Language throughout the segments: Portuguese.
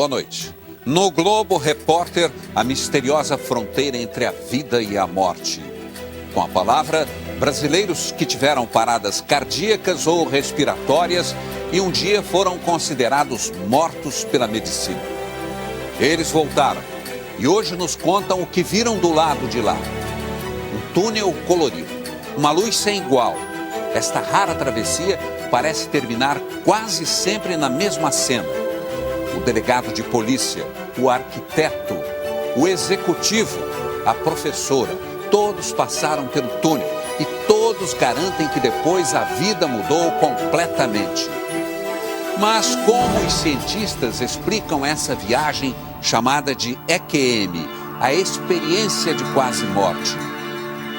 Boa noite. No Globo Repórter, a misteriosa fronteira entre a vida e a morte. Com a palavra, brasileiros que tiveram paradas cardíacas ou respiratórias e um dia foram considerados mortos pela medicina. Eles voltaram e hoje nos contam o que viram do lado de lá. Um túnel colorido, uma luz sem igual. Esta rara travessia parece terminar quase sempre na mesma cena. O delegado de polícia, o arquiteto, o executivo, a professora, todos passaram pelo túnel e todos garantem que depois a vida mudou completamente. Mas como os cientistas explicam essa viagem chamada de EQM, a experiência de quase morte?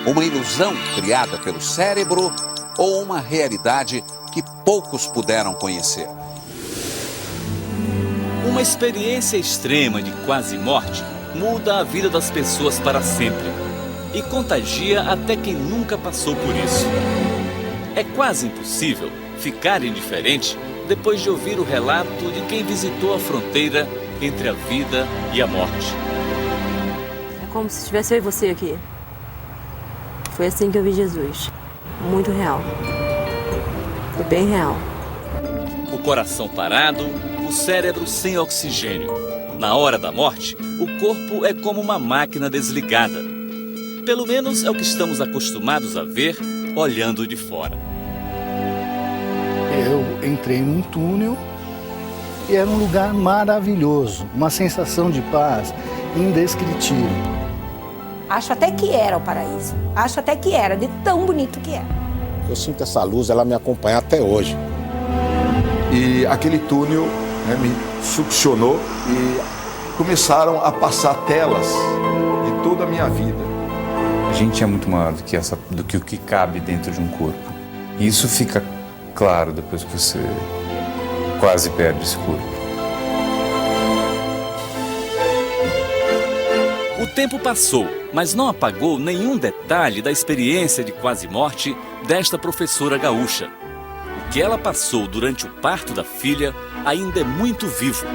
Uma ilusão criada pelo cérebro ou uma realidade que poucos puderam conhecer? Uma experiência extrema de quase morte muda a vida das pessoas para sempre e contagia até quem nunca passou por isso. É quase impossível ficar indiferente depois de ouvir o relato de quem visitou a fronteira entre a vida e a morte. É como se tivesse eu e você aqui. Foi assim que eu vi Jesus. Muito real. Foi bem real. O coração parado, o cérebro sem oxigênio. Na hora da morte, o corpo é como uma máquina desligada. Pelo menos é o que estamos acostumados a ver olhando de fora. Eu entrei num túnel e era um lugar maravilhoso, uma sensação de paz indescritível. Acho até que era o paraíso. Acho até que era, de tão bonito que é. Eu sinto essa luz, ela me acompanha até hoje. E aquele túnel, né, me succionou e começaram a passar telas de toda a minha vida. A gente é muito maior do que o que cabe dentro de um corpo. E isso fica claro depois que você quase perde esse corpo. O tempo passou, mas não apagou nenhum detalhe da experiência de quase morte desta professora gaúcha. O que ela passou durante o parto da filha ainda é muito vivo,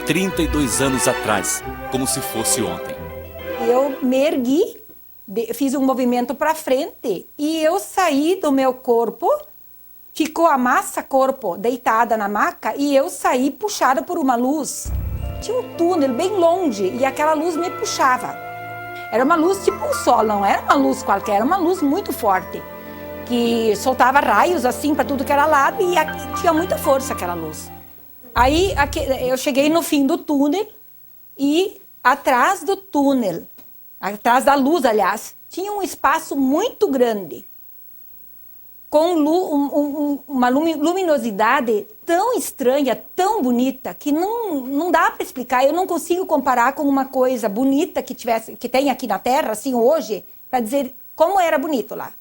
32 anos atrás, como se fosse ontem. Eu me ergui, fiz um movimento para frente e eu saí do meu corpo, ficou a massa corpo deitada na maca e eu saí puxada por uma luz. Tinha um túnel bem longe e aquela luz me puxava. Era uma luz tipo um sol, não era uma luz qualquer, era uma luz muito forte, que soltava raios assim para tudo que era lado e tinha muita força aquela luz. Aí eu cheguei no fim do túnel e atrás do túnel, atrás da luz, aliás, tinha um espaço muito grande, com uma luminosidade tão estranha, tão bonita, que não dá para explicar. Eu não consigo comparar com uma coisa bonita que tem aqui na Terra, assim, hoje, para dizer como era bonito lá.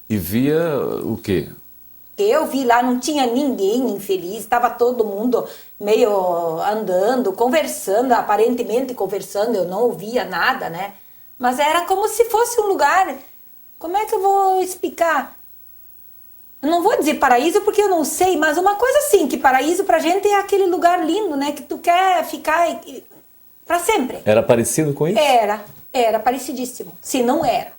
E via o quê? Eu vi lá, não tinha ninguém infeliz, estava todo mundo meio andando, conversando, aparentemente conversando, eu não ouvia nada, né? Mas era como se fosse um lugar, como é que eu vou explicar? Eu não vou dizer paraíso porque eu não sei, mas uma coisa assim, que paraíso pra gente é aquele lugar lindo, né? Que tu quer ficar pra sempre. Era parecido com isso? Era parecidíssimo. Se não era.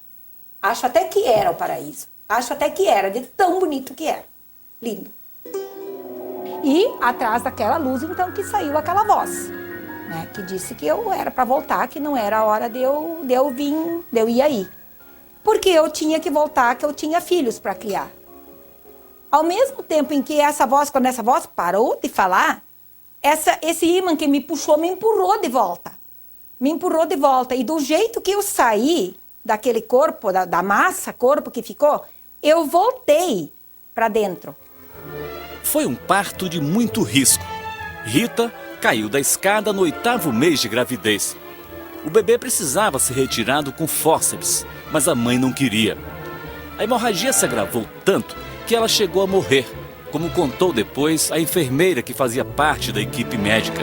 Acho até que era o paraíso. Acho até que era, de tão bonito que era. Lindo. E atrás daquela luz, então, que saiu aquela voz, né? Que disse que eu era pra voltar, que não era a hora de eu ir aí. Porque eu tinha que voltar, que eu tinha filhos pra criar. Ao mesmo tempo em que quando essa voz parou de falar, esse ímã que me puxou me empurrou de volta. Me empurrou de volta. E do jeito que eu saí daquele corpo, da massa, corpo que ficou, eu voltei para dentro. Foi um parto de muito risco. Rita caiu da escada no 8º mês de gravidez. O bebê precisava ser retirado com fórceps, mas a mãe não queria. A hemorragia se agravou tanto que ela chegou a morrer, como contou depois a enfermeira que fazia parte da equipe médica.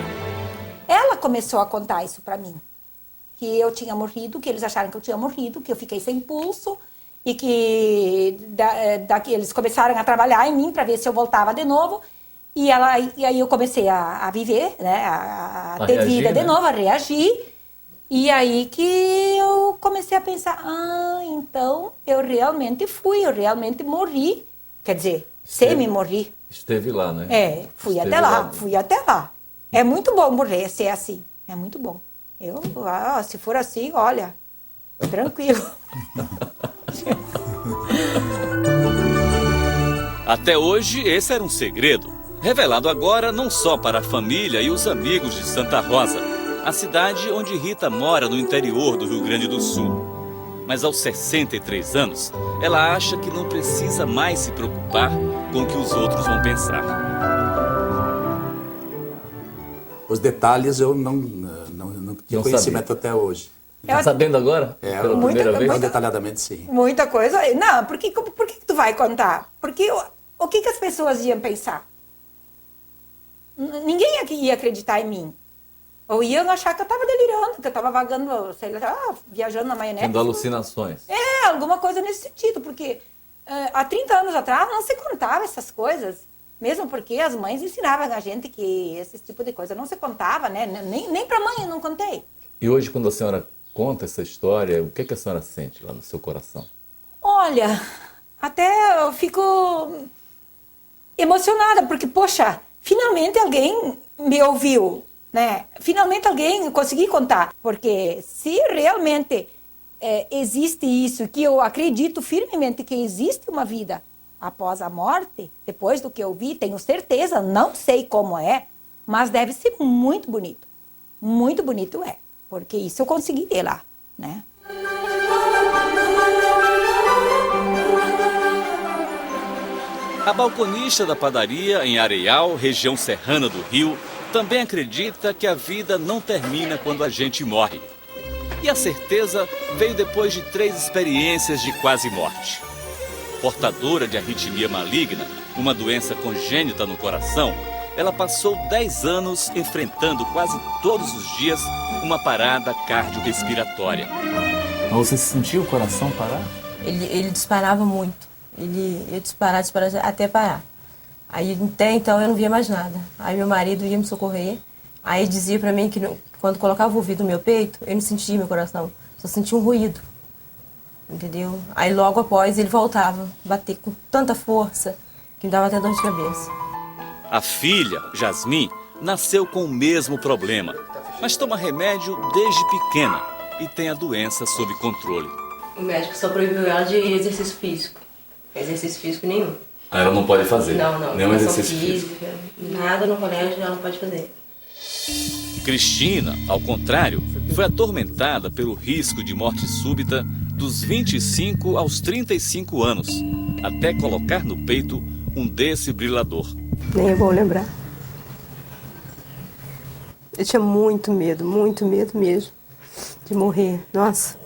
Ela começou a contar isso para mim, que eu tinha morrido, que eles acharam que eu tinha morrido, que eu fiquei sem pulso e que eles começaram a trabalhar em mim para ver se eu voltava de novo. E aí eu comecei a viver, né? A ter reagir, vida de né? novo, a reagir. E aí que eu comecei a pensar, então eu realmente morri. Quer dizer, semi-morri. Esteve lá, né? Fui Esteve até lá. É muito bom morrer, ser assim. É muito bom. Se for assim, olha, tranquilo. Até hoje, esse era um segredo, revelado agora não só para a família e os amigos de Santa Rosa, a cidade onde Rita mora no interior do Rio Grande do Sul. Mas aos 63 anos, ela acha que não precisa mais se preocupar com o que os outros vão pensar. Os detalhes eu não tinha conhecimento até hoje. Tá sabendo agora? Pela primeira vez? Não detalhadamente, sim. Muita coisa. Não, por que tu vai contar? Porque o que as pessoas iam pensar? Ninguém ia acreditar em mim. Ou iam achar que eu estava delirando, que eu estava vagando, sei lá, viajando na maionese. Tendo alucinações. Alguma coisa nesse sentido, porque há 30 anos atrás não se contava essas coisas. Mesmo porque as mães ensinavam a gente que esse tipo de coisa não se contava, né? Nem para a mãe eu não contei. E hoje, quando a senhora conta essa história, o que a senhora sente lá no seu coração? Olha, até eu fico emocionada, porque, poxa, finalmente alguém me ouviu, né? Finalmente alguém consegui contar. Porque se realmente existe isso, que eu acredito firmemente que existe uma vida após a morte, depois do que eu vi, tenho certeza, não sei como é, mas deve ser muito bonito. Muito bonito é, porque isso eu consegui ver lá, né? A balconista da padaria em Areal, região serrana do Rio, também acredita que a vida não termina quando a gente morre. E a certeza veio depois de 3 experiências de quase morte. Portadora de arritmia maligna, uma doença congênita no coração, ela passou 10 anos enfrentando quase todos os dias uma parada cardiorrespiratória. Mas você sentiu o coração parar? Ele disparava muito. Ele ia disparar até parar. Aí até então eu não via mais nada. Aí meu marido ia me socorrer. Aí dizia pra mim que quando colocava o ouvido no meu peito, eu não sentia meu coração, só sentia um ruído. Entendeu? Aí logo após ele voltava, bater com tanta força que me dava até dor de cabeça. A filha, Jasmin, nasceu com o mesmo problema, mas toma remédio desde pequena e tem a doença sob controle. O médico só proibiu ela de exercício físico. Exercício físico nenhum. Ela não pode fazer? Não. Nenhum exercício físico. Nada no colégio ela não pode fazer. Cristina, ao contrário, foi atormentada pelo risco de morte súbita dos 25 aos 35 anos, até colocar no peito um desfibrilador. Nem é bom lembrar. Eu tinha muito medo mesmo de morrer. Nossa,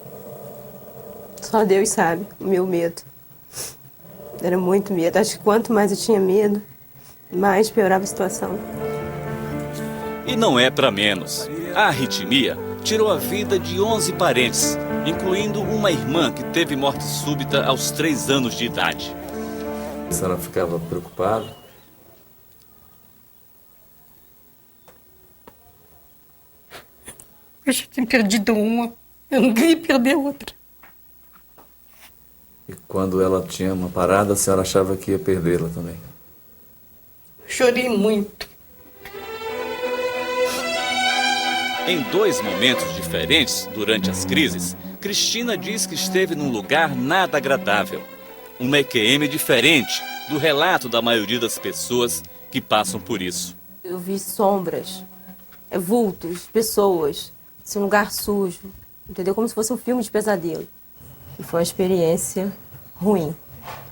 só Deus sabe o meu medo. Era muito medo. Acho que quanto mais eu tinha medo, mais piorava a situação. E não é para menos. A arritmia tirou a vida de 11 parentes, incluindo uma irmã que teve morte súbita aos 3 anos de idade. A senhora ficava preocupada? Eu já tinha perdido uma, eu não queria perder outra. E quando ela tinha uma parada, a senhora achava que ia perdê-la também? Chorei muito. Em 2 momentos diferentes, durante as crises, Cristina diz que esteve num lugar nada agradável. Uma EQM diferente do relato da maioria das pessoas que passam por isso. Eu vi sombras, vultos, pessoas, um lugar sujo, entendeu? Como se fosse um filme de pesadelo. E foi uma experiência ruim,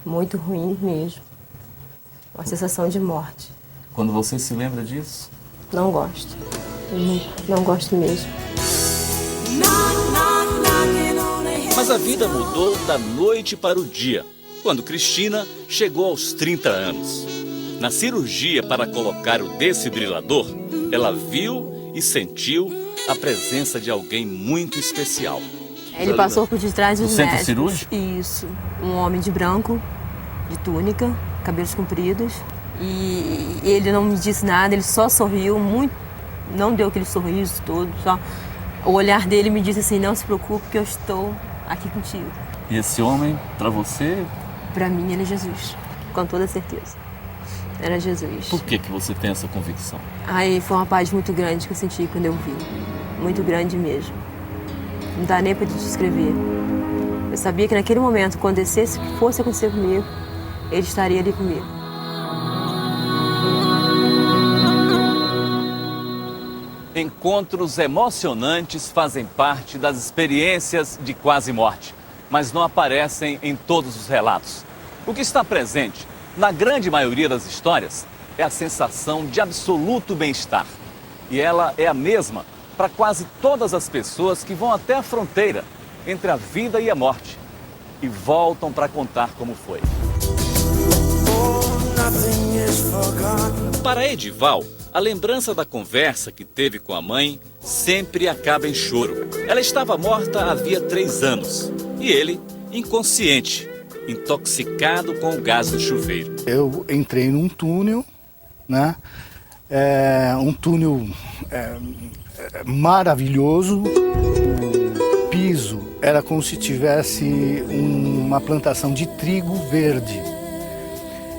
muito ruim mesmo. Uma sensação de morte. Quando você se lembra disso? Não gosto. Não gosto mesmo. Mas a vida mudou da noite para o dia, quando Cristina chegou aos 30 anos. Na cirurgia para colocar o desfibrilador, ela viu e sentiu a presença de alguém muito especial. Ele passou por detrás dos centro médicos. cirúrgico? Isso. Um homem de branco, de túnica, cabelos compridos. E ele não me disse nada, ele só sorriu, não deu aquele sorriso todo, só o olhar dele me disse assim, não se preocupe que eu estou aqui contigo. E esse homem, para você? Para mim, ele é Jesus, com toda certeza. Era Jesus. Por que você tem essa convicção? Aí foi uma paz muito grande que eu senti quando eu vi. Muito grande mesmo. Não dá nem para te descrever. Eu sabia que naquele momento, quando acontecesse o que fosse acontecer comigo, ele estaria ali comigo. Encontros emocionantes fazem parte das experiências de quase morte, mas não aparecem em todos os relatos. O que está presente, na grande maioria das histórias, é a sensação de absoluto bem-estar. E ela é a mesma para quase todas as pessoas que vão até a fronteira entre a vida e a morte e voltam para contar como foi. Para Edival, a lembrança da conversa que teve com a mãe sempre acaba em choro. Ela estava morta havia 3 anos e ele, inconsciente, intoxicado com o gás do chuveiro. Eu entrei num túnel, né? Um túnel maravilhoso. O piso era como se tivesse uma plantação de trigo verde.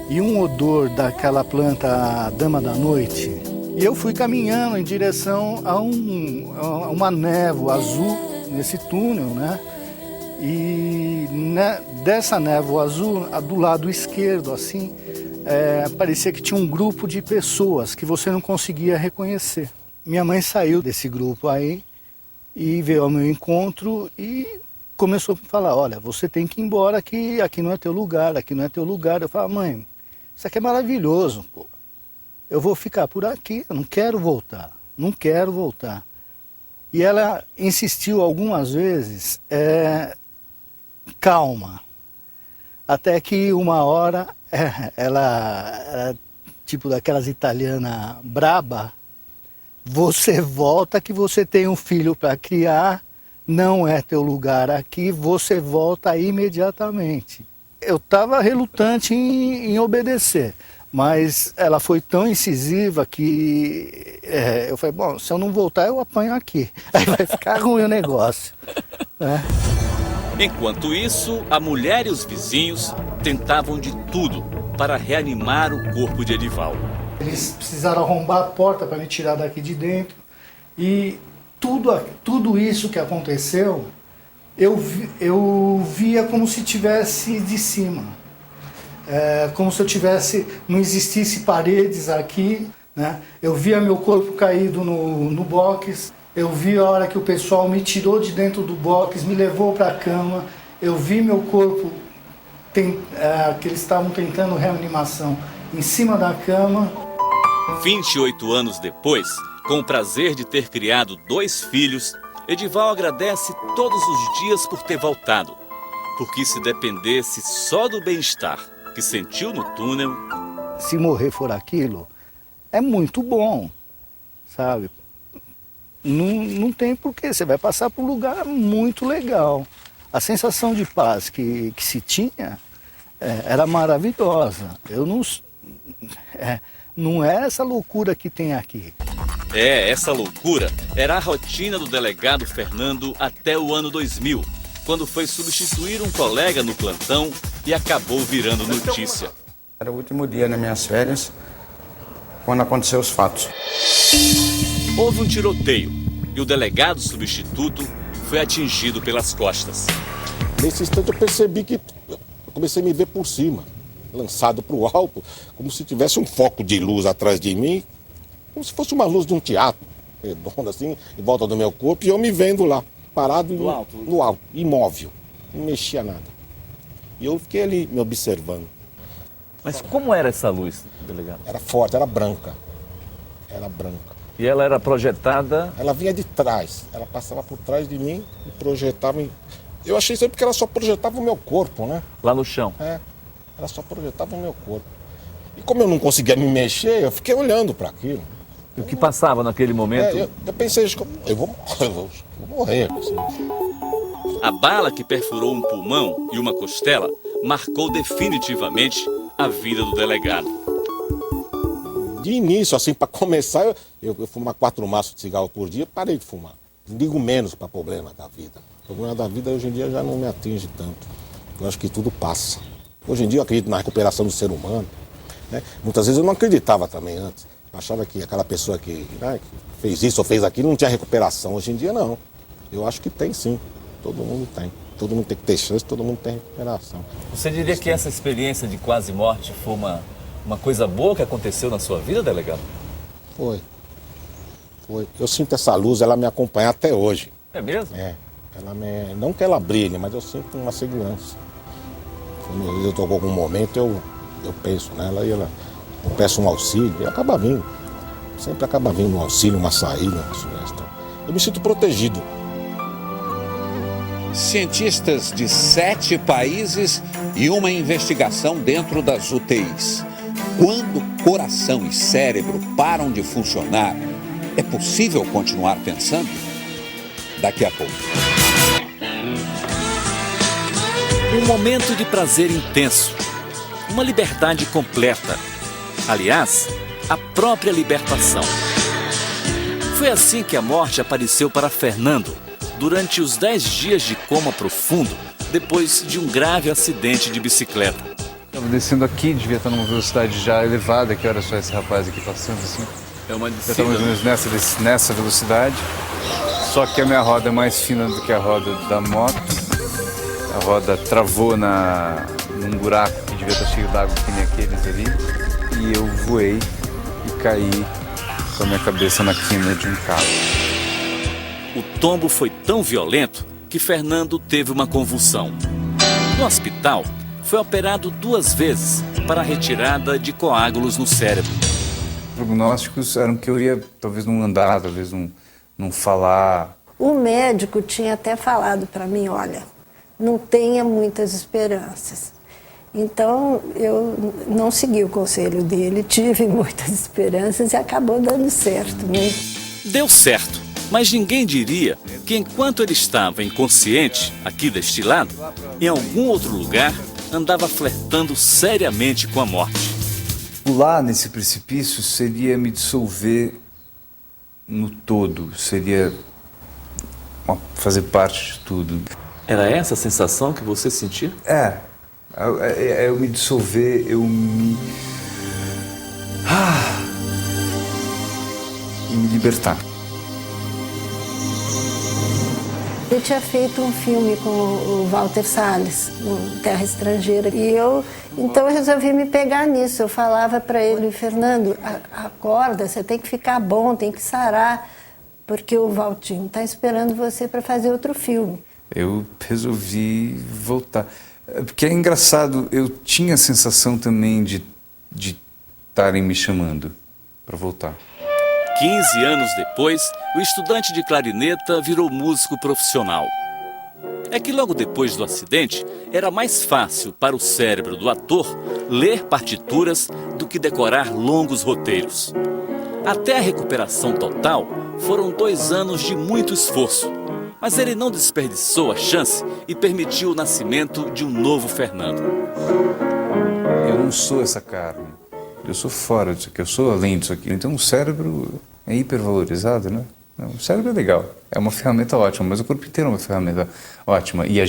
E um odor daquela planta dama da noite. E eu fui caminhando em direção a uma névoa azul nesse túnel, né? E dessa névoa azul, do lado esquerdo, assim, parecia que tinha um grupo de pessoas que você não conseguia reconhecer. Minha mãe saiu desse grupo aí e veio ao meu encontro e começou a falar, olha, você tem que ir embora, que aqui não é teu lugar, aqui não é teu lugar. Eu falei, mãe, isso aqui é maravilhoso, pô. Eu vou ficar por aqui, eu não quero voltar, não quero voltar. E ela insistiu algumas vezes, calma. Até que uma hora, ela tipo daquelas italianas braba, você volta que você tem um filho para criar, não é teu lugar aqui, você volta imediatamente. Eu estava relutante em obedecer, mas ela foi tão incisiva que eu falei, bom, se eu não voltar eu apanho aqui, aí vai ficar ruim o negócio. Né? Enquanto isso, a mulher e os vizinhos tentavam de tudo para reanimar o corpo de Edival. Eles precisaram arrombar a porta para me tirar daqui de dentro e tudo isso que aconteceu, eu via como se tivesse de cima. Como se não existisse paredes aqui, né? Eu via meu corpo caído no box, eu vi a hora que o pessoal me tirou de dentro do box, me levou para a cama, eu vi meu corpo, que eles estavam tentando reanimação, em cima da cama. 28 anos depois, com o prazer de ter criado 2 filhos, Edival agradece todos os dias por ter voltado, porque se dependesse só do bem-estar que sentiu no túnel... Se morrer for aquilo, é muito bom, sabe? Não tem porquê, você vai passar por um lugar muito legal. A sensação de paz que se tinha era maravilhosa. Não é essa loucura que tem aqui. Essa loucura era a rotina do delegado Fernando até o ano 2000, quando foi substituir um colega no plantão e acabou virando notícia. Era o último dia nas minhas férias, quando aconteceu os fatos. Houve um tiroteio e o delegado substituto foi atingido pelas costas. Nesse instante eu percebi que eu comecei a me ver por cima, lançado para o alto, como se tivesse um foco de luz atrás de mim, como se fosse uma luz de um teatro, redonda assim, em volta do meu corpo, e eu me vendo lá, parado no alto, imóvel, não mexia nada. E eu fiquei ali me observando. Mas como era essa luz, delegado? Era forte, era branca. Era branca. E ela era projetada? Ela vinha de trás, ela passava por trás de mim e projetava. Eu achei isso aí porque ela só projetava o meu corpo, né? Lá no chão? Ela só projetava o meu corpo. E como eu não conseguia me mexer, eu fiquei olhando para aquilo. O que passava naquele momento? Eu pensei, eu vou morrer. Assim. A bala que perfurou um pulmão e uma costela marcou definitivamente a vida do delegado. de início, assim, para começar, eu fumar 4 maços de cigarro por dia, parei de fumar. Ligo menos para problema da vida. O problema da vida hoje em dia já não me atinge tanto. Eu acho que tudo passa. Hoje em dia eu acredito na recuperação do ser humano. Né? Muitas vezes eu não acreditava também antes. Eu achava que aquela pessoa que fez isso ou fez aquilo não tinha recuperação. Hoje em dia não. Eu acho que tem sim. Todo mundo tem. Todo mundo tem que ter chance, todo mundo tem recuperação. Você diria que essa experiência de quase morte foi uma coisa boa que aconteceu na sua vida, delegado? Foi. Eu sinto essa luz, ela me acompanha até hoje. É mesmo? É. Não que ela brilhe, mas eu sinto uma segurança. Quando eu estou com algum momento, eu penso nela e eu peço um auxílio e acaba vindo. Sempre acaba vindo um auxílio, uma saída, uma sugestão. Eu me sinto protegido. Cientistas de 7 países e uma investigação dentro das UTIs. Quando coração e cérebro param de funcionar, é possível continuar pensando? Daqui a pouco. Um momento de prazer intenso, uma liberdade completa. Aliás, a própria libertação. Foi assim que a morte apareceu para Fernando, durante os 10 dias de coma profundo, depois de um grave acidente de bicicleta. Estava descendo aqui, devia estar numa velocidade já elevada, que era só esse rapaz aqui passando assim. É uma Já estamos nessa velocidade, só que a minha roda é mais fina do que a roda da moto. A roda travou num buraco que devia estar cheio d'água que nem aqueles ali. E eu voei e caí com a minha cabeça na quina de um carro. O tombo foi tão violento que Fernando teve uma convulsão. No hospital, foi operado 2 vezes para a retirada de coágulos no cérebro. Os prognósticos eram que eu ia talvez não andar, talvez não falar. O médico tinha até falado para mim, olha, não tenha muitas esperanças. Então, eu não segui o conselho dele, tive muitas esperanças e acabou dando certo, né? Deu certo, mas ninguém diria que enquanto ele estava inconsciente, aqui deste lado, em algum outro lugar, andava flertando seriamente com a morte. Pular nesse precipício seria me dissolver no todo, seria fazer parte de tudo. Era essa a sensação que você sentia? Eu me dissolver, e me libertar. Eu tinha feito um filme com o Walter Salles, Terra Estrangeira, e então eu resolvi me pegar nisso. Eu falava para ele, Fernando, acorda, você tem que ficar bom, tem que sarar, porque o Valtinho está esperando você para fazer outro filme. Eu resolvi voltar. Porque é engraçado, eu tinha a sensação também de estarem me chamando para voltar. 15 anos depois, o estudante de clarineta virou músico profissional. É que logo depois do acidente, era mais fácil para o cérebro do ator ler partituras do que decorar longos roteiros. Até a recuperação total, foram 2 anos de muito esforço. Mas ele não desperdiçou a chance e permitiu o nascimento de um novo Fernando. Eu não sou essa carne. Eu sou fora disso aqui, eu sou além disso aqui. Então o cérebro é hipervalorizado, né? Não, o cérebro é legal, é uma ferramenta ótima, mas o corpo inteiro é uma ferramenta ótima. E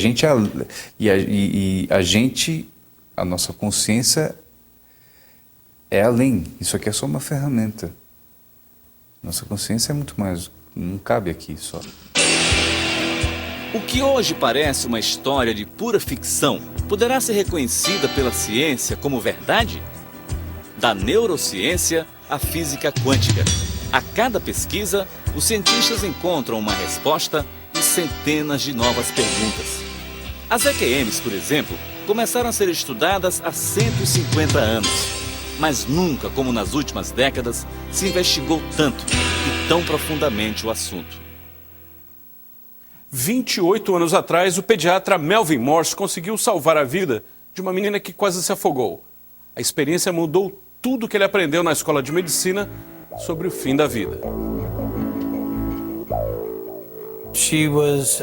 a nossa consciência é além. Isso aqui é só uma ferramenta. Nossa consciência é muito mais, não cabe aqui só. O que hoje parece uma história de pura ficção poderá ser reconhecida pela ciência como verdade? Da neurociência à física quântica. A cada pesquisa, os cientistas encontram uma resposta e centenas de novas perguntas. As EQMs, por exemplo, começaram a ser estudadas há 150 anos. Mas nunca, como nas últimas décadas, se investigou tanto e tão profundamente o assunto. 28 anos atrás, o pediatra Melvin Morse conseguiu salvar a vida de uma menina que quase se afogou. A experiência mudou tudo o que ele aprendeu na escola de medicina sobre o fim da vida. She was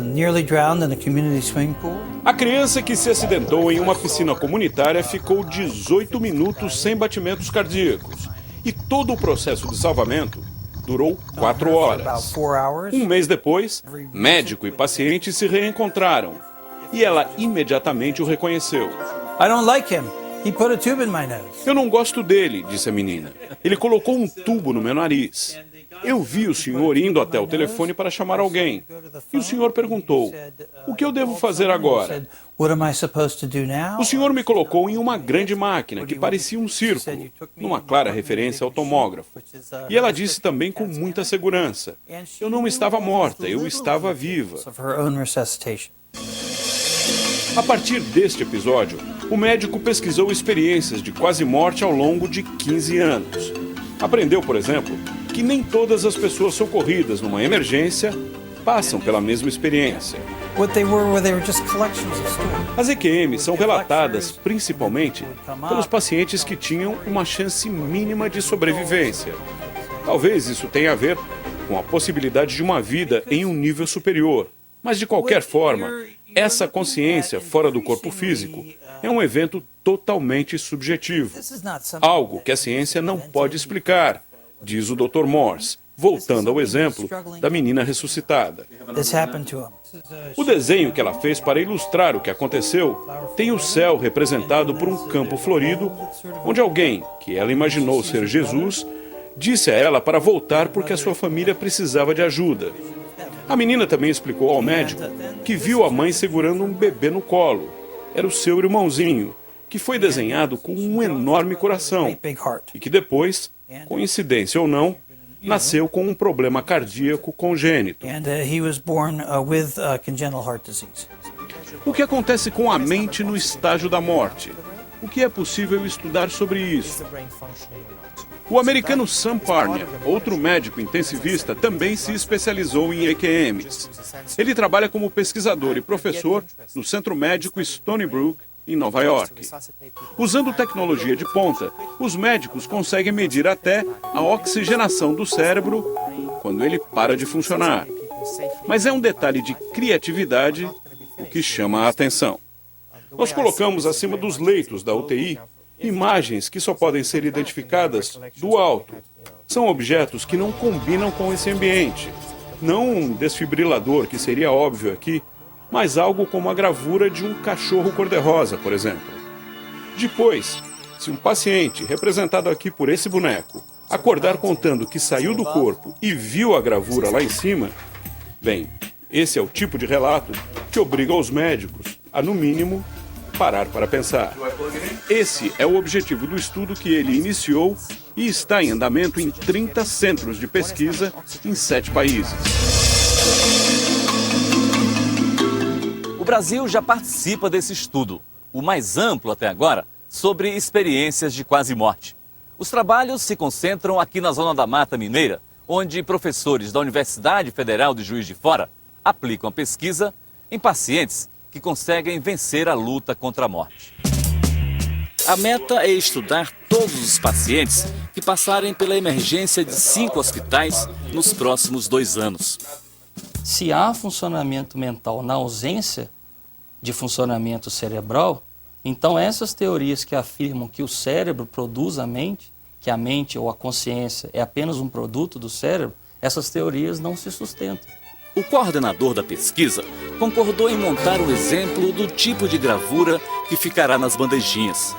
nearly drowned in a community swimming pool. A criança que se acidentou em uma piscina comunitária ficou 18 minutos sem batimentos cardíacos E todo o processo de salvamento durou 4 horas. Um mês depois, médico e paciente se reencontraram. E ela imediatamente o reconheceu. I don't like him. He put a tube in my nose. Eu não gosto dele, disse a menina. Ele colocou um tubo no meu nariz. Eu vi o senhor indo até o telefone para chamar alguém. E o senhor perguntou, o que eu devo fazer agora? What am I supposed to do now? O senhor me colocou em uma grande máquina que parecia um círculo, numa clara referência ao tomógrafo. E ela disse também com muita segurança, eu não estava morta, eu estava viva. A partir deste episódio, o médico pesquisou experiências de quase morte ao longo de 15 anos. Aprendeu, por exemplo, que nem todas as pessoas socorridas numa emergência passam pela mesma experiência. As EQM são relatadas principalmente pelos pacientes que tinham uma chance mínima de sobrevivência. Talvez isso tenha a ver com a possibilidade de uma vida em um nível superior. Mas, de qualquer forma, essa consciência fora do corpo físico é um evento totalmente subjetivo. Algo que a ciência não pode explicar, diz o Dr. Morse, voltando ao exemplo da menina ressuscitada. O desenho que ela fez para ilustrar o que aconteceu tem o céu representado por um campo florido, onde alguém, que ela imaginou ser Jesus, disse a ela para voltar porque a sua família precisava de ajuda. A menina também explicou ao médico que viu a mãe segurando um bebê no colo. Era o seu irmãozinho, que foi desenhado com um enorme coração e que depois, coincidência ou não, nasceu com um problema cardíaco congênito. O que acontece com a mente no estágio da morte? O que é possível estudar sobre isso? O americano Sam Parnia, outro médico intensivista, também se especializou em EQMs. Ele trabalha como pesquisador e professor no Centro Médico Stony Brook, em Nova York. Usando tecnologia de ponta, os médicos conseguem medir até a oxigenação do cérebro quando ele para de funcionar. Mas é um detalhe de criatividade o que chama a atenção. Nós colocamos acima dos leitos da UTI imagens que só podem ser identificadas do alto. São objetos que não combinam com esse ambiente. Não um desfibrilador, que seria óbvio aqui, mas algo como a gravura de um cachorro cor-de-rosa, por exemplo. Depois, se um paciente, representado aqui por esse boneco, acordar contando que saiu do corpo e viu a gravura lá em cima, bem, esse é o tipo de relato que obriga os médicos a, no mínimo, parar para pensar. Esse é o objetivo do estudo que ele iniciou e está em andamento em 30 centros de pesquisa em 7 países. O Brasil já participa desse estudo, o mais amplo até agora, sobre experiências de quase morte. Os trabalhos se concentram aqui na Zona da Mata Mineira, onde professores da Universidade Federal de Juiz de Fora aplicam a pesquisa em pacientes que conseguem vencer a luta contra a morte. A meta é estudar todos os pacientes que passarem pela emergência de 5 hospitais nos próximos 2 anos. Se há funcionamento mental na ausência de funcionamento cerebral, então essas teorias que afirmam que o cérebro produz a mente, que a mente ou a consciência é apenas um produto do cérebro, essas teorias não se sustentam. O coordenador da pesquisa concordou em montar um exemplo do tipo de gravura que ficará nas bandejinhas.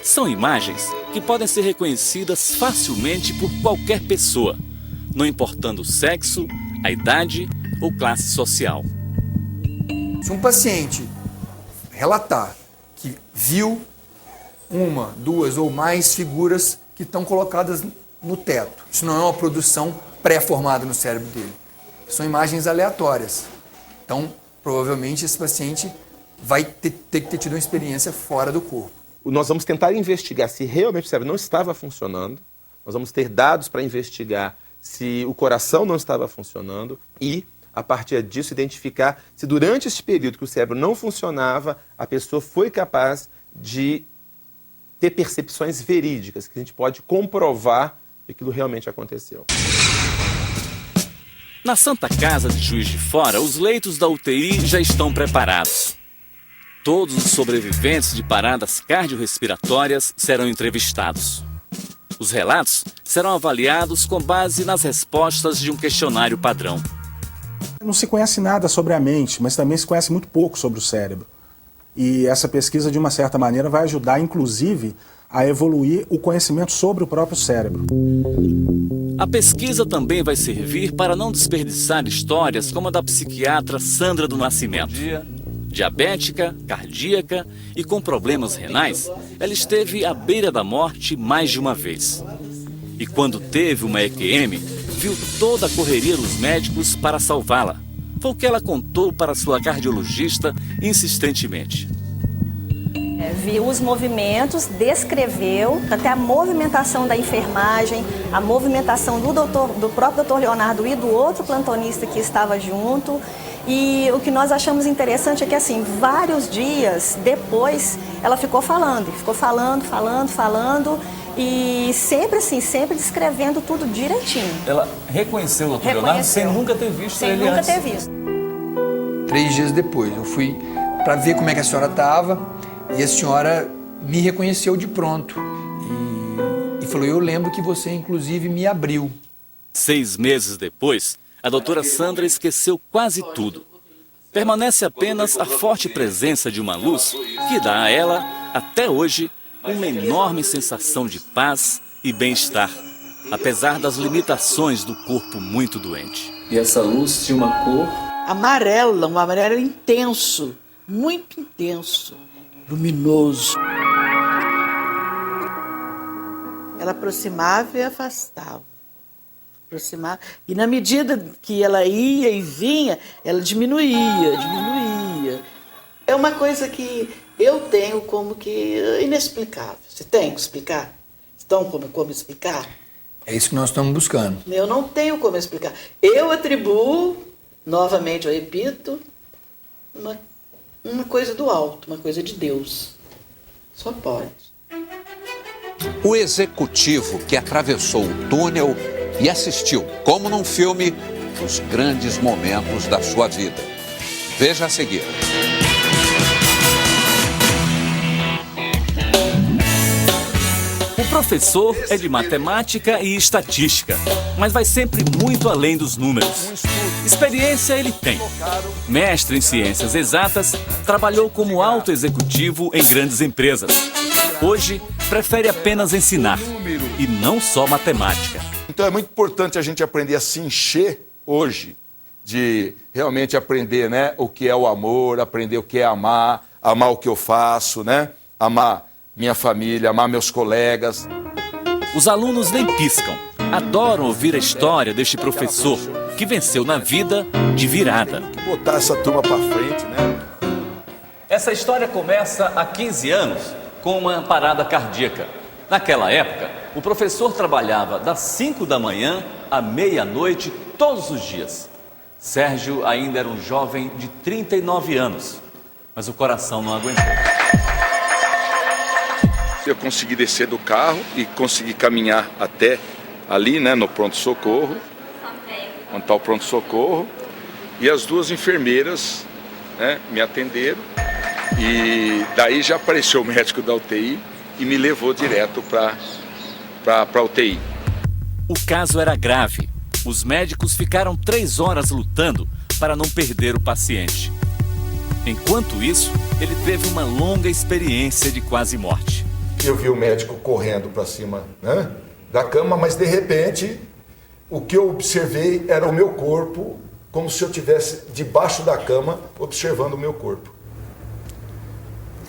São imagens que podem ser reconhecidas facilmente por qualquer pessoa, não importando o sexo, a idade ou classe social. Se um paciente relatar que viu 1, 2 ou mais figuras que estão colocadas no teto, isso não é uma produção pré-formada no cérebro dele. São imagens aleatórias. Então, provavelmente, esse paciente vai ter que ter tido uma experiência fora do corpo. Nós vamos tentar investigar se realmente o cérebro não estava funcionando. Nós vamos ter dados para investigar se o coração não estava funcionando e, a partir disso, identificar se durante esse período que o cérebro não funcionava, a pessoa foi capaz de ter percepções verídicas, que a gente pode comprovar que aquilo realmente aconteceu. Na Santa Casa de Juiz de Fora, os leitos da UTI já estão preparados. Todos os sobreviventes de paradas cardiorrespiratórias serão entrevistados. Os relatos serão avaliados com base nas respostas de um questionário padrão. Não se conhece nada sobre a mente, mas também se conhece muito pouco sobre o cérebro. E essa pesquisa, de uma certa maneira, vai ajudar, inclusive, a evoluir o conhecimento sobre o próprio cérebro. A pesquisa também vai servir para não desperdiçar histórias como a da psiquiatra Sandra do Nascimento. Diabética, cardíaca e com problemas renais, ela esteve à beira da morte mais de uma vez. E quando teve uma EQM, viu toda a correria dos médicos para salvá-la. Foi o que ela contou para sua cardiologista insistentemente. Viu os movimentos, descreveu até a movimentação da enfermagem, a movimentação do próprio doutor Leonardo e do outro plantonista que estava junto. E o que nós achamos interessante é que, assim, vários dias depois, ela ficou falando e sempre assim, sempre descrevendo tudo direitinho. Ela reconheceu o doutor Leonardo sem nunca ter visto ele antes? Sem nunca ter visto. 3 dias depois, eu fui para ver como é que a senhora estava e a senhora me reconheceu de pronto. E falou, eu lembro que você, inclusive, me abriu. 6 meses depois, a doutora Sandra esqueceu quase tudo. Permanece apenas a forte presença de uma luz que dá a ela, até hoje, uma enorme sensação de paz e bem-estar, apesar das limitações do corpo muito doente. E essa luz tinha uma cor? Amarela, um amarelo intenso, muito intenso, luminoso. Ela aproximava e afastava. E na medida que ela ia e vinha, ela diminuía. É uma coisa que eu tenho como que inexplicável. Você tem que explicar? Estão como explicar? É isso que nós estamos buscando. Eu não tenho como explicar. Eu atribuo, novamente eu repito, uma coisa do alto, uma coisa de Deus. Só pode. O executivo que atravessou o túnel e assistiu, como num filme, os grandes momentos da sua vida. Veja a seguir. O professor é de matemática e estatística, mas vai sempre muito além dos números. Experiência ele tem. Mestre em ciências exatas, trabalhou como alto executivo em grandes empresas. Hoje, prefere apenas ensinar, e não só matemática. Então é muito importante a gente aprender a se encher hoje, de realmente aprender, né, o que é o amor, aprender o que é amar o que eu faço, né, amar minha família, amar meus colegas. Os alunos nem piscam, adoram ouvir a história deste professor, que venceu na vida de virada. Botar essa turma para frente, né? Essa história começa há 15 anos com uma parada cardíaca. Naquela época, o professor trabalhava das 5 da manhã à meia-noite todos os dias. Sérgio ainda era um jovem de 39 anos, mas o coração não aguentou. Eu consegui descer do carro e consegui caminhar até ali, né, no pronto-socorro, onde está o pronto-socorro, e as 2 enfermeiras, né, me atenderam, e daí já apareceu o médico da UTI e me levou direto para a UTI. O caso era grave. Os médicos ficaram 3 horas lutando para não perder o paciente. Enquanto isso, ele teve uma longa experiência de quase morte. Eu vi o médico correndo para cima, né, da cama, mas de repente o que eu observei era o meu corpo, como se eu estivesse debaixo da cama observando o meu corpo.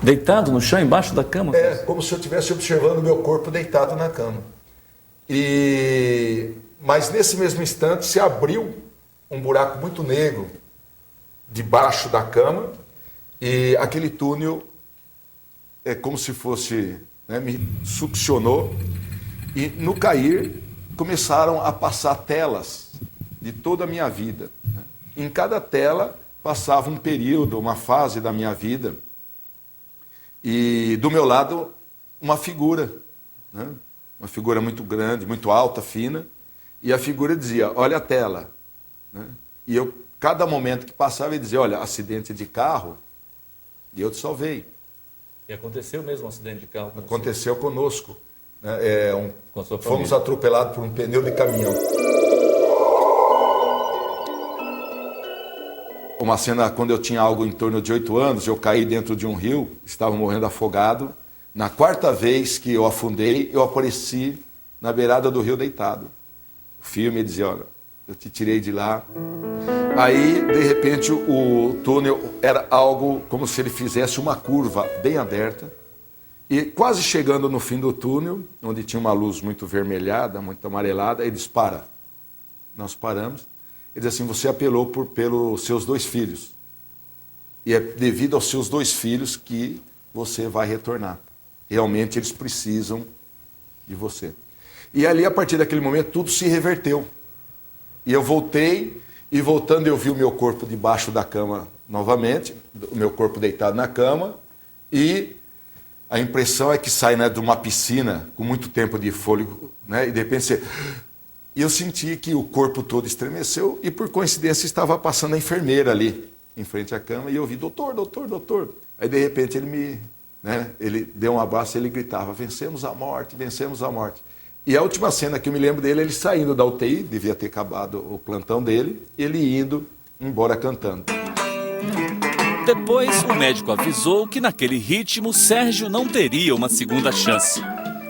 Deitado no chão, embaixo da cama? É, como se eu estivesse observando o meu corpo deitado na cama. Mas nesse mesmo instante se abriu um buraco muito negro debaixo da cama e aquele túnel é como se fosse, né, me succionou e no cair começaram a passar telas de toda a minha vida. Né? Em cada tela passava um período, uma fase da minha vida. E do meu lado, uma figura, né? Uma figura muito grande, muito alta, fina, e a figura dizia, olha a tela. Né? E eu, cada momento que passava, ele dizia, olha, acidente de carro, e eu te salvei. E aconteceu mesmo um acidente de carro? Aconteceu conosco. né? Fomos atropelados por um pneu de caminhão. Uma cena, quando eu tinha algo em torno de 8 anos, eu caí dentro de um rio, estava morrendo afogado. Na 4ª vez que eu afundei, eu apareci na beirada do rio deitado. O filme dizia, olha, eu te tirei de lá. Aí, de repente, o túnel era algo como se ele fizesse uma curva bem aberta. E quase chegando no fim do túnel, onde tinha uma luz muito vermelhada, muito amarelada, ele disse, para. Nós paramos. Ele diz assim, você apelou pelos seus 2 filhos. E é devido aos seus 2 filhos que você vai retornar. Realmente eles precisam de você. E ali, a partir daquele momento, tudo se reverteu. E eu voltei, e voltando eu vi o meu corpo debaixo da cama novamente, o meu corpo deitado na cama, e a impressão é que sai, né, de uma piscina com muito tempo de fôlego, né, e de repente você... E eu senti que o corpo todo estremeceu e, por coincidência, estava passando a enfermeira ali, em frente à cama, e eu vi, doutor, doutor, doutor. Aí, de repente, ele deu um abraço e ele gritava, vencemos a morte, vencemos a morte. E a última cena que eu me lembro dele, ele saindo da UTI, devia ter acabado o plantão dele, ele indo embora cantando. Depois, o médico avisou que naquele ritmo, Sérgio não teria uma segunda chance.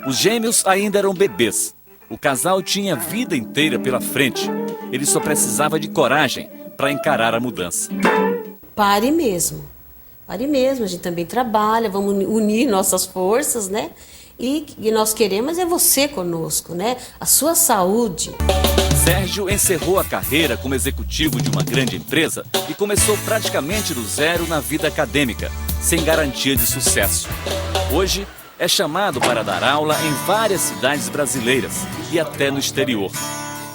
Os gêmeos ainda eram bebês. O casal tinha a vida inteira pela frente. Ele só precisava de coragem para encarar a mudança. Pare mesmo. Pare mesmo. A gente também trabalha, vamos unir nossas forças, né? E nós queremos é você conosco, né? A sua saúde. Sérgio encerrou a carreira como executivo de uma grande empresa e começou praticamente do zero na vida acadêmica, sem garantia de sucesso. Hoje, é chamado para dar aula em várias cidades brasileiras e até no exterior.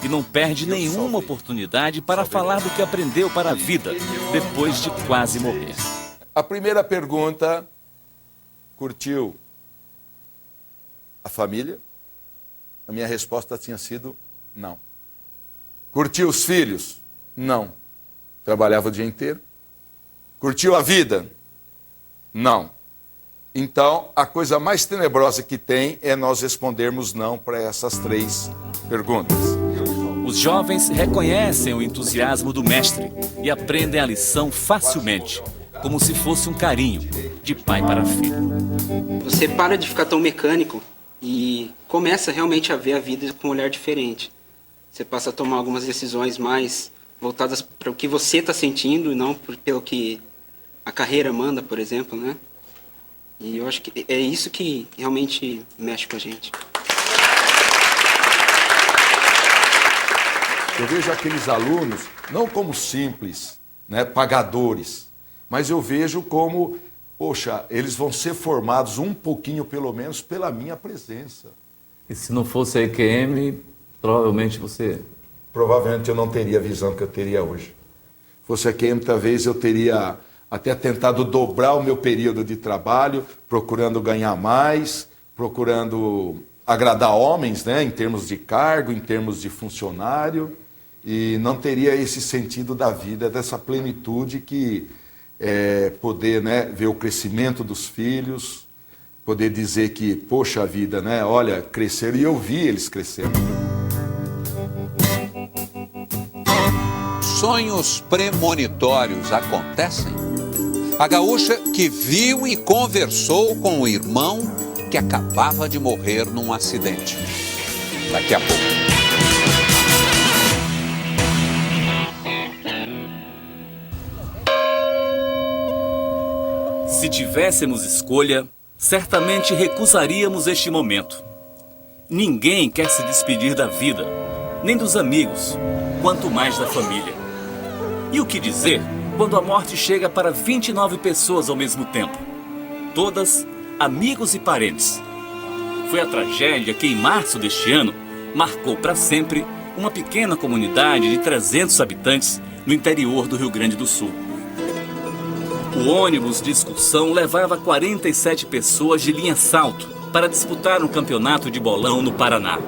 E não perde nenhuma oportunidade para falar do que aprendeu para a vida, depois de quase morrer. A primeira pergunta, curtiu a família? A minha resposta tinha sido não. Curtiu os filhos? Não. Trabalhava o dia inteiro. Curtiu a vida? Não. Então, a coisa mais tenebrosa que tem é nós respondermos não para essas 3 perguntas. Os jovens reconhecem o entusiasmo do mestre e aprendem a lição facilmente, como se fosse um carinho de pai para filho. Você para de ficar tão mecânico e começa realmente a ver a vida com um olhar diferente. Você passa a tomar algumas decisões mais voltadas para o que você está sentindo e não pelo que a carreira manda, por exemplo, né? E eu acho que é isso que realmente mexe com a gente. Eu vejo aqueles alunos não como simples, né, pagadores, mas eu vejo como, poxa, eles vão ser formados um pouquinho, pelo menos, pela minha presença. E se não fosse a EQM, provavelmente você... Provavelmente eu não teria a visão que eu teria hoje. Se fosse a EQM, talvez eu teria até tentado dobrar o meu período de trabalho, procurando ganhar mais, procurando agradar homens, né, em termos de cargo, em termos de funcionário, e não teria esse sentido da vida, dessa plenitude que é poder, né, ver o crescimento dos filhos, poder dizer que, poxa vida, né, olha, cresceram, e eu vi eles crescendo. Sonhos premonitórios acontecem? A gaúcha que viu e conversou com o irmão que acabava de morrer num acidente. Daqui a pouco. Se tivéssemos escolha, certamente recusaríamos este momento. Ninguém quer se despedir da vida, nem dos amigos, quanto mais da família. E o que dizer quando a morte chega para 29 pessoas ao mesmo tempo? Todas amigos e parentes. Foi a tragédia que, em março deste ano, marcou para sempre uma pequena comunidade de 300 habitantes no interior do Rio Grande do Sul. O ônibus de excursão levava 47 pessoas de linha salto para disputar um campeonato de bolão no Paraná.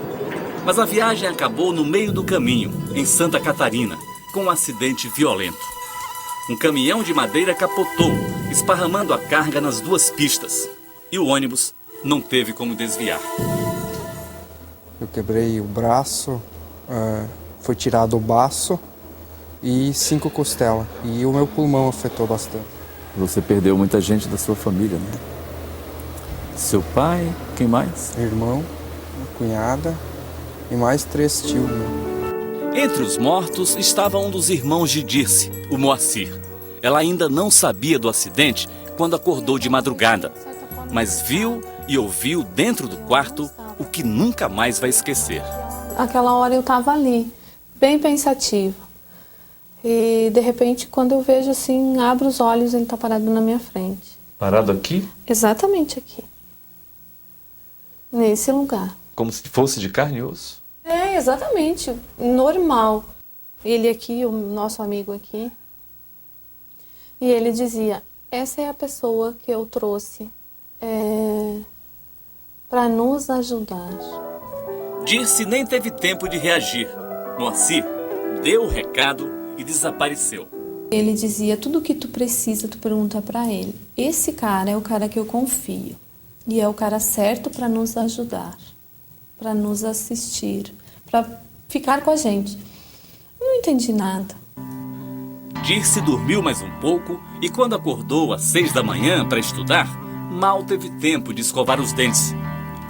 Mas a viagem acabou no meio do caminho, em Santa Catarina, com um acidente violento. Um caminhão de madeira capotou, esparramando a carga nas 2 pistas, e o ônibus não teve como desviar. Eu quebrei o braço, foi tirado o baço e 5 costelas. E o meu pulmão afetou bastante. Você perdeu muita gente da sua família, né? Seu pai, quem mais? Irmão, cunhada e mais 3 tios. Entre os mortos estava um dos irmãos de Dirce, o Moacir. Ela ainda não sabia do acidente quando acordou de madrugada, mas viu e ouviu dentro do quarto o que nunca mais vai esquecer. Aquela hora eu estava ali, bem pensativa. E de repente, quando eu vejo assim, abro os olhos, ele está parado na minha frente. Parado aqui? Exatamente aqui. Nesse lugar. Como se fosse de carne e osso? É, exatamente. Normal. Ele aqui, o nosso amigo aqui. E ele dizia, essa é a pessoa que eu trouxe para nos ajudar. Dirce nem teve tempo de reagir. Moacir deu o recado e desapareceu. Ele dizia, tudo o que tu precisa, tu pergunta para ele. Esse cara é o cara que eu confio. E é o cara certo para nos ajudar, para nos assistir, para ficar com a gente. Eu não entendi nada. Dirce dormiu mais um pouco e quando acordou às 6 da manhã para estudar, mal teve tempo de escovar os dentes.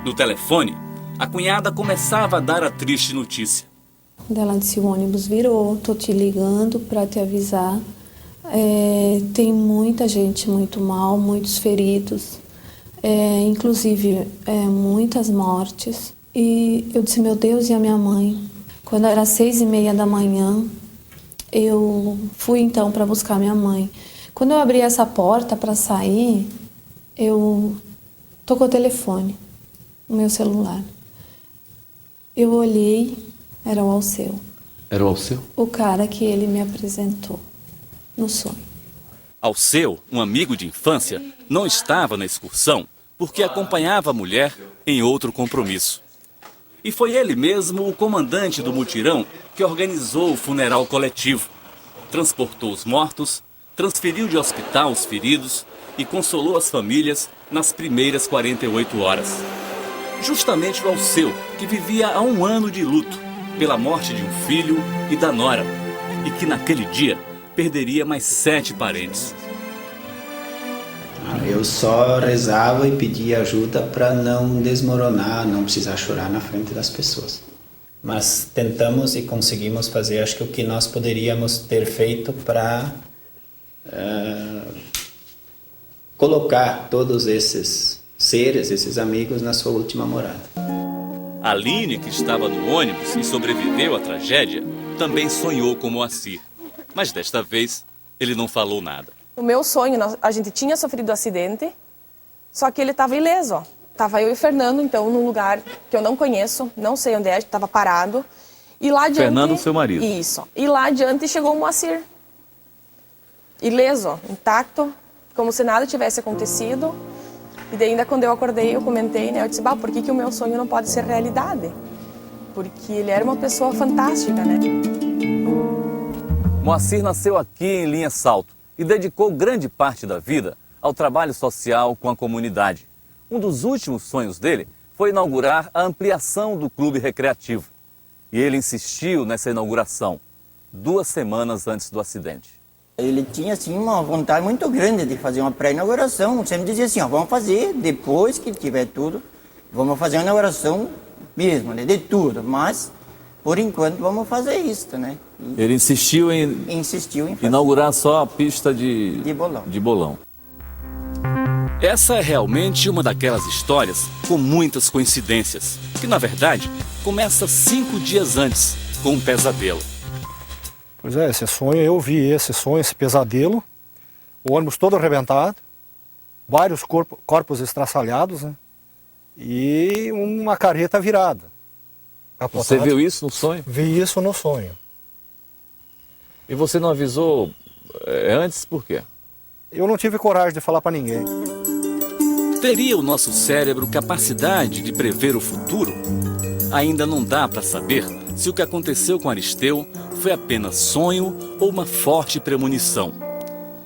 No telefone, a cunhada começava a dar a triste notícia. Ela disse, o ônibus virou, tô te ligando para te avisar. Tem muita gente muito mal, muitos feridos, inclusive muitas mortes. E eu disse, meu Deus, e a minha mãe? Quando era 6h30 da manhã, eu fui então para buscar minha mãe. Quando eu abri essa porta para sair, tocou o telefone, o meu celular. Eu olhei, era o Alceu. Era o Alceu? O cara que ele me apresentou no sonho. Alceu, um amigo de infância, não estava na excursão porque acompanhava a mulher em outro compromisso. E foi ele mesmo o comandante do mutirão que organizou o funeral coletivo. Transportou os mortos, transferiu de hospital os feridos e consolou as famílias nas primeiras 48 horas. Justamente o Alceu, que vivia há 1 ano de luto pela morte de um filho e da nora, e que naquele dia perderia mais 7 parentes. Eu só rezava e pedia ajuda para não desmoronar, não precisar chorar na frente das pessoas. Mas tentamos e conseguimos fazer, acho que o que nós poderíamos ter feito para colocar todos esses seres, esses amigos, na sua última morada. Aline, que estava no ônibus e sobreviveu à tragédia, também sonhou com Moacir. Mas desta vez, ele não falou nada. O meu sonho, a gente tinha sofrido um acidente, só que ele estava ileso. Estava eu e o Fernando, então, num lugar que eu não conheço, não sei onde é, estava parado. E lá adiante... Fernando, seu marido. Isso. E lá adiante chegou o Moacir. Ileso, intacto, como se nada tivesse acontecido. E daí ainda quando eu acordei, eu comentei, né? Eu disse, por que o meu sonho não pode ser realidade? Porque ele era uma pessoa fantástica, né? Moacir nasceu aqui em Linha Salto e dedicou grande parte da vida ao trabalho social com a comunidade. Um dos últimos sonhos dele foi inaugurar a ampliação do clube recreativo. E ele insistiu nessa inauguração, 2 semanas antes do acidente. Ele tinha assim uma vontade muito grande de fazer uma pré-inauguração. Sempre dizia assim, vamos fazer, depois que tiver tudo, vamos fazer uma inauguração mesmo, né, de tudo. Mas, por enquanto, vamos fazer isso, né? Ele insistiu em fazer. Inaugurar só a pista de bolão. Essa é realmente uma daquelas histórias com muitas coincidências, que na verdade começa 5 dias antes, com um pesadelo. Pois é, esse sonho, eu vi esse sonho, esse pesadelo, o ônibus todo arrebentado, vários corpos estraçalhados, né? E uma carreta virada. Você viu isso no sonho? Vi isso no sonho. E você não avisou antes por quê? Eu não tive coragem de falar para ninguém. Teria o nosso cérebro capacidade de prever o futuro? Ainda não dá para saber se o que aconteceu com Aristeu foi apenas sonho ou uma forte premonição.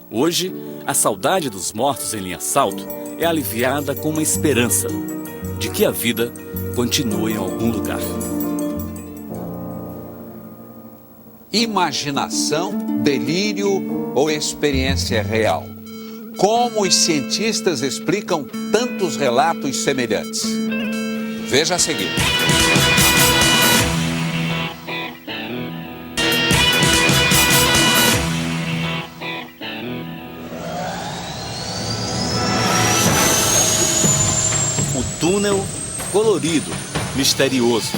Hoje, a saudade dos mortos em Linha Salto é aliviada com uma esperança. de que a vida continua em algum lugar. Imaginação, delírio ou experiência real? Como os cientistas explicam tantos relatos semelhantes? Veja a seguir. O túnel colorido, misterioso.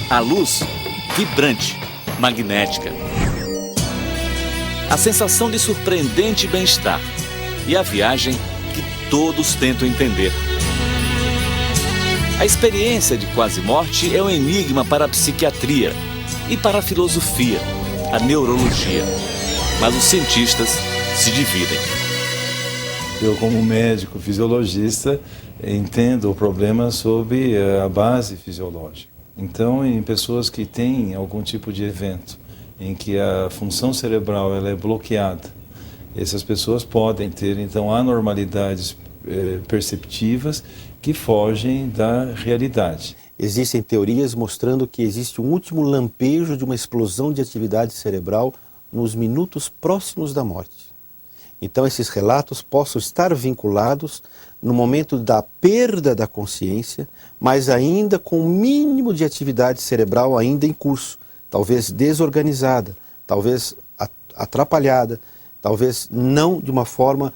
A luz vibrante, magnética. A sensação de surpreendente bem-estar. E a viagem que todos tentam entender. A experiência de quase morte é um enigma para a psiquiatria e para a filosofia, a neurologia. Mas os cientistas se dividem. Eu, como médico fisiologista, entendo o problema sob a base fisiológica. Então, em pessoas que têm algum tipo de evento em que a função cerebral ela é bloqueada, essas pessoas podem ter, então, anormalidades perceptivas que fogem da realidade. Existem teorias mostrando que existe um último lampejo de uma explosão de atividade cerebral nos minutos próximos da morte. Então, esses relatos possam estar vinculados no momento da perda da consciência, mas ainda com o mínimo de atividade cerebral ainda em curso, talvez desorganizada, talvez atrapalhada, talvez não de uma forma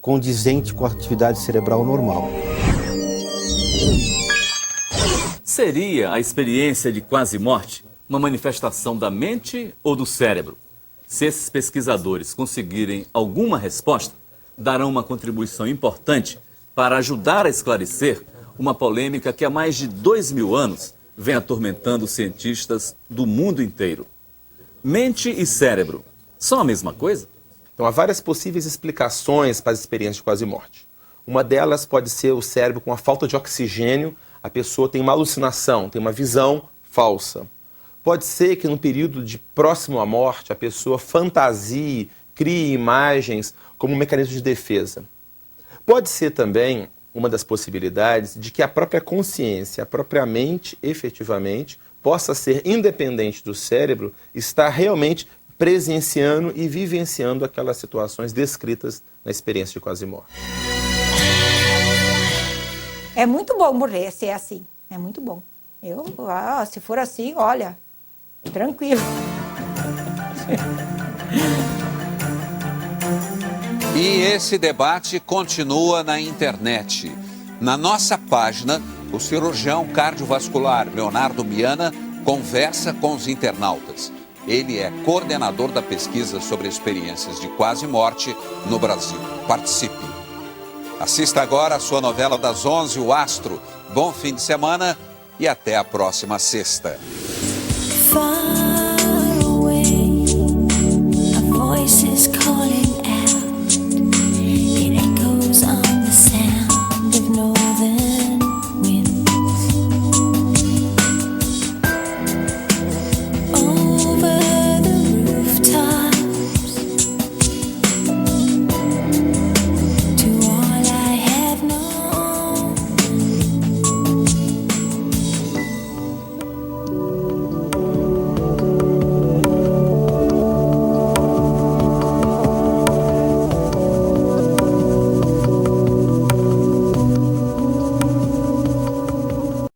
condizente com a atividade cerebral normal. Seria a experiência de quase morte uma manifestação da mente ou do cérebro? Se esses pesquisadores conseguirem alguma resposta, darão uma contribuição importante para ajudar a esclarecer uma polêmica que há mais de 2000 anos vem atormentando cientistas do mundo inteiro. Mente e cérebro são a mesma coisa? Então, há várias possíveis explicações para as experiências de quase morte. Uma delas pode ser o cérebro com a falta de oxigênio, a pessoa tem uma alucinação, tem uma visão falsa. Pode ser que no período de próximo à morte, a pessoa fantasie, crie imagens como um mecanismo de defesa. Pode ser também uma das possibilidades de que a própria consciência, a própria mente, efetivamente, possa ser independente do cérebro, estar realmente presenciando e vivenciando aquelas situações descritas na experiência de quase morte. É muito bom morrer se é assim. É muito bom. Se for assim, olha, tranquilo. E esse debate continua na internet. Na nossa página, o cirurgião cardiovascular Leonardo Miana conversa com os internautas. Ele é coordenador da pesquisa sobre experiências de quase morte no Brasil. Participe. Assista agora a sua novela das 11, O Astro. Bom fim de semana e até a próxima sexta.